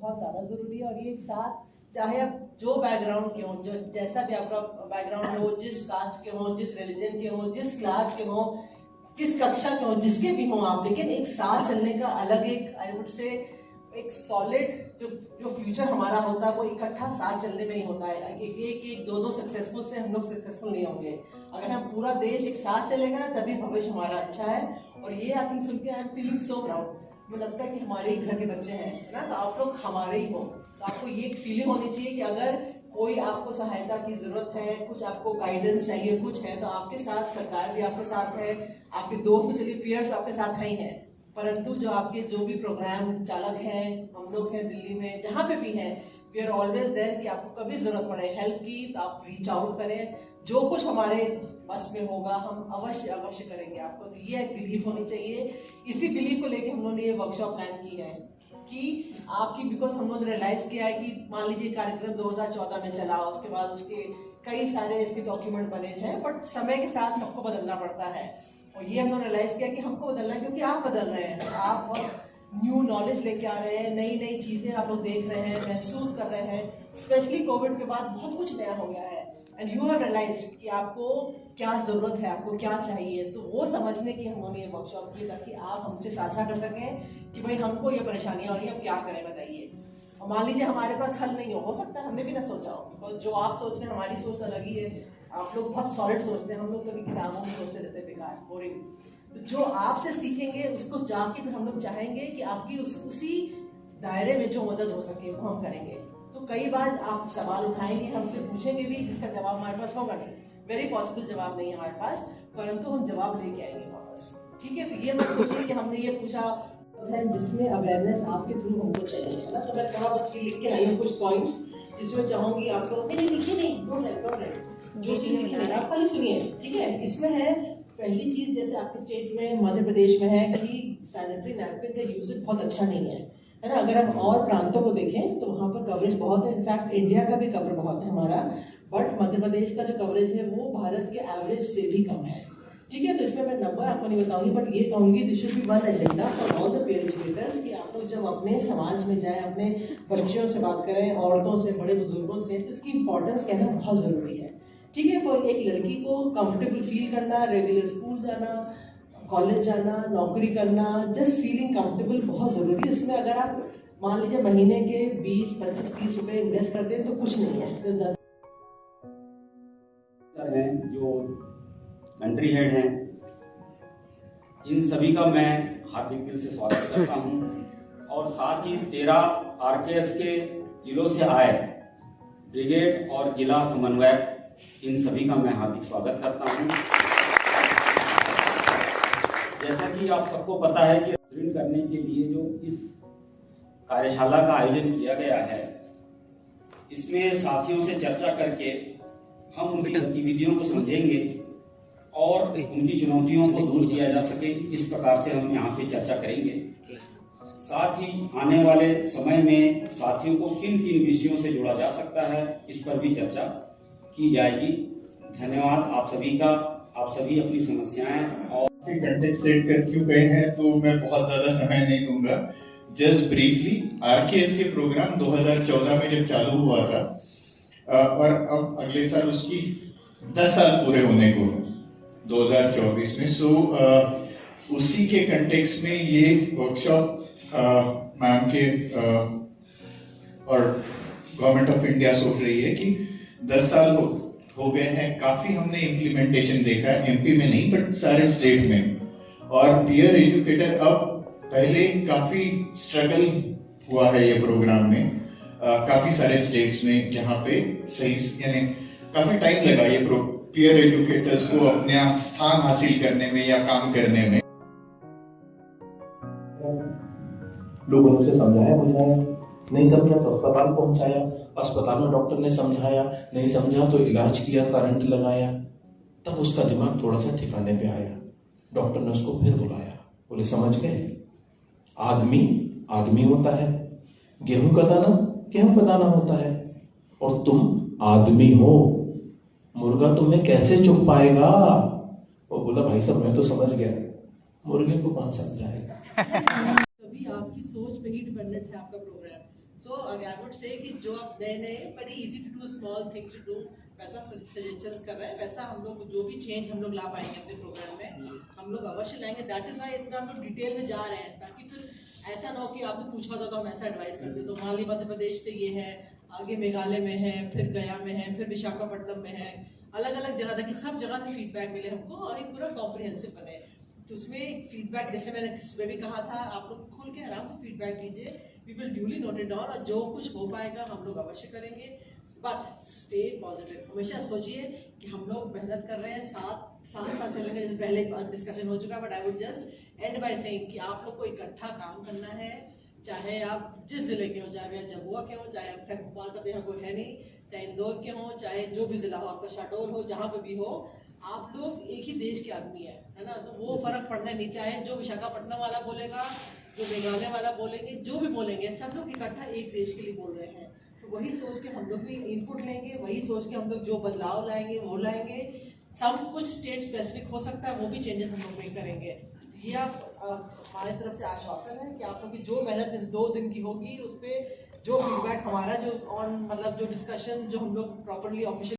बहुत ज़्यादा ज़रूरी है। और ये एक साथ, चाहे आप जो बैकग्राउंड के हों, जो जैसा भी आपका बैकग्राउंड हो, जिस कास्ट के हों, जिस रिलीजन के हों, जिस क्लास के हों, जिस कक्षा के हों, जिसके भी हों आप, लेकिन एक साथ चलने का अलग एक, आई वुड से, एक सॉलिड जो फ्यूचर हमारा होता है वो इकट्ठा साथ चलने में ही होता है। एक दो सक्सेसफुल से हम लोग सक्सेसफुल नहीं होंगे। अगर हम पूरा देश एक साथ चलेगा तभी भविष्य हमारा अच्छा है। और ये आई थिंक सुन के I am feeling so proud. मुझे लगता है कि हमारे ही घर के बच्चे हैं, है ना, तो आप लोग हमारे ही हो। तो आपको ये फीलिंग होनी चाहिए कि अगर कोई आपको सहायता की जरूरत है, कुछ आपको गाइडेंस चाहिए, कुछ है, तो आपके साथ सरकार भी आपके साथ है, आपके दोस्त तो चलिए पीयर्स आपके साथ है ही है, परंतु जो आपके जो भी प्रोग्राम चालक हैं, हम लोग हैं दिल्ली में, जहाँ पे भी हैं, वी आर ऑलवेज देयर कि आपको कभी जरूरत पड़े हेल्प की तो आप रीच आउट करें। जो कुछ हमारे बस में होगा हम अवश्य करेंगे आपको। तो ये एक बिलीफ होनी चाहिए। इसी बिलीफ को लेके हम लोगों ने ये वर्कशॉप प्लान की है कि आपकी, बिकॉज हम लोगों ने रियलाइज किया है कि मान लीजिए कार्यक्रम 2014 में चला, उसके बाद उसके कई सारे इसके डॉक्यूमेंट बने हैं, बट समय के साथ सबको बदलना पड़ता है। और ये हम लोग रियलाइज किया कि हमको बदलना है, क्योंकि आप बदल रहे हैं, आप न्यू नॉलेज लेके आ रहे हैं, नई नई चीजें आप लोग देख रहे हैं, महसूस कर रहे हैं। स्पेशली कोविड के बाद बहुत कुछ नया हो गया है, एंड यू हैव रियलाइज कि आपको क्या जरूरत है, आपको क्या चाहिए। तो वो समझने की हम लोगों ने ये वर्कशॉप की, ताकि आप हमसे साझा कर सकें कि भाई हमको ये परेशानियां हो रही है, हम क्या करें बताइए। और मान लीजिए हमारे पास हल नहीं हो सकता है, हमने भी ना सोचा हो, बिकॉज जो आप सोच रहे हैं हमारी सोच अलग ही है। आप लोग बहुत सॉलिड सोचते हैं, हम लोग कभी किताबों में सोचते रहते हैं, बेकार बोरिंग। तो जो आपसे सीखेंगे उसको जाके फिर हम लोग चाहेंगे कि आपकी उसी दायरे में जो मदद हो सके वो हम करेंगे। तो कई बार आप सवाल उठाएंगे, हमसे पूछेंगे भी, जिसका जवाब हमारे पास होगा नहीं, वेरी पॉसिबल जवाब नहीं है हमारे पास, परंतु हम जवाब लेके आएंगे वापस। ठीक है, तो ये मत सोचिए कि हमने ये पूछा है जिसमें अवेयरनेस आपके थ्रू हमको चाहिए, है ना। तो मैं कहा बस ये लिख के आई हूँ कुछ पॉइंट्स, जिसमें चाहूंगी आप लोग नहीं लिखिए, नहीं डोंट राइट, जो चीज लिखी है आप खाली सुनिए, ठीक है। इसमें है पहली चीज, जैसे आपके स्टेट में, मध्य प्रदेश में है कि सैनिटरी नैपकिन का यूजेज बहुत अच्छा नहीं है ना। अगर हम और प्रांतों को देखें तो वहाँ पर कवरेज बहुत है, इनफैक्ट इंडिया का भी कवर बहुत है हमारा, बट मध्य प्रदेश का जो कवरेज है वो भारत के एवरेज से भी कम है। ठीक है, तो इसमें मैं नंबर आपको नहीं बताऊंगी, बट ये कहूंगी this should be one agenda for all the pair educators कि आप लोग जब अपने समाज में जाएं, अपने बच्चों से बात करें, औरतों से, बड़े बुजुर्गों से, तो इसकी इंपॉर्टेंस कहना बहुत जरूरी है। ठीक है, वो एक लड़की को कंफर्टेबल फील करना, रेगुलर स्कूल जाना, कॉलेज जाना, नौकरी करना, जस्ट फीलिंग कंफर्टेबल बहुत जरूरी है। इसमें अगर आप मान लीजिए महीने के 20, 25, 30 रुपए इन्वेस्ट करते हैं तो कुछ नहीं है। हैं जो कंट्री हेड हैं, इन सभी का मैं हार्दिक दिल से स्वागत करता हूं। और साथ ही 13 आरकेएस के जिलों से आए ब्रिगेड और जिला समन्वयक, इन सभी का मैं हार्दिक स्वागत करता हूं। जैसा कि आप सबको पता है कि ऋण करने के लिए जो इस कार्यशाला का आयोजन किया गया है, इसमें साथियों से चर्चा करके हम उनकी गतिविधियों को समझेंगे और उनकी चुनौतियों को दूर किया जा सके, इस प्रकार से हम यहाँ पे चर्चा करेंगे। साथ ही आने वाले समय में साथियों को किन किन विषयों से जोड़ा जा सकता है, इस पर भी चर्चा की जाएगी। धन्यवाद आप सभी का। आप सभी अपनी समस्याएं और कंटेंट सेट कर क्यों गए हैं, तो मैं बहुत ज्यादा समय नहीं दूंगा। जस्ट ब्रीफली, आरकेएस के प्रोग्राम 2014 में जब चालू हुआ था और अब अगले साल उसकी 10 साल पूरे होने को 2024 में, सो उसी के कंटेक्स्ट में ये वर्कशॉप मैम के और गवर्नमेंट ऑफ इंडिया सोच रही है कि 10 साल हो गए हैं, काफी हमने इम्प्लीमेंटेशन देखा है, एमपी में नहीं बट सारे स्टेट में। और पीयर एजुकेटर अब, पहले काफी स्ट्रगल हुआ है ये प्रोग्राम में, काफी सारे स्टेट्स में जहाँ पे सही, यानी काफी टाइम लगा ये पीयर एजुकेटर्स को अपना स्थान हासिल करने में या काम करने में। लोगों ने उसे समझाया बुझाया, नहीं समझा तो अस्पताल पहुंचाया, अस्पताल में डॉक्टर ने समझाया, नहीं समझा तो इलाज किया, करंट लगाया, तब उसका दिमाग थोड़ा सा ठिकाने पे आया। डॉक्टर ने उसको फिर बुलाया, बोले समझ गए, आदमी आदमी होता है, गेहूं का दाना गेहूं का दाना होता है, और तुम आदमी हो, मुर्गा तुम्हें कैसे चुप पाएगा। वो बोला भाई साहब मैं तो समझ गया, मुर्गे को कौन समझाएगा। तभी आपकी सोच पे ही डिपेंडेंट है आपका programme. So I would say कि जो आप नए very easy to do small things to do वैसा suggestions कर रहे हैं, वैसा हम लोग जो भी change हम लोग ला पाएंगे अपने प्रोग्राम में हम लोग अवश्य लाएंगे. That is why इतना हम लोग डिटेल में जा रहे हैं, ताकि फिर ऐसा ना हो कि आपने पूछा होता तो हम ऐसा एडवाइस करते. तो मान ली मध्य प्रदेश से ये है, आगे मेघालय में है, फिर गया में है, फिर विशाखापट्टनम में है, अलग अलग जगह ताकि सब जगह से फीडबैक मिले हमको और एक पूरा कॉम्प्रिहेंसिव बने. तो उसमें फीडबैक जैसे मैंने सुबह भी कहा था, आप लोग खुल के आराम से फीडबैक दीजिए. We will duly note it down और जो कुछ हो पाएगा हम लोग अवश्य करेंगे. But stay positive. हमेशा सोचिए कि हम लोग मेहनत कर रहे हैं, साथ चलेंगे. जैसे पहले डिस्कशन हो चुका, but I would just and by saying कि आप लोग को इकट्ठा काम करना है. चाहे आप जिस जिले के हो, चाहे आप जमुआ के हो, चाहे आप भोपाल का तो यहाँ कोई है नहीं, चाहे इंदौर के हो, चाहे जो भी जिला हो, आपका शहडोल हो, जहाँ पे भी हो, आप लोग एक ही देश के आदमी है ना. तो वो फर्क पड़ना नहीं चाहे जो विशाखापट्टनम वाला बोलेगा, जो मेघालय वाला बोलेंगे, जो भी बोलेंगे, सब लोग इकट्ठा एक देश के लिए बोल रहे हैं. तो वही सोच के हम लोग भी इनपुट लेंगे, वही सोच के हम लोग जो बदलाव लाएंगे वो लाएंगे. सब कुछ स्टेट स्पेसिफिक हो सकता है, वो भी चेंजेस हम लोग नहीं करेंगे. ये आप हमारी तरफ से आश्वासन है कि आप लोग की जो मेहनत इस 2 दिन की होगी, उस पर जो फीडबैक हमारा जो ऑन मतलब जो डिस्कशन जो हम लोग प्रॉपरली ऑफिशियल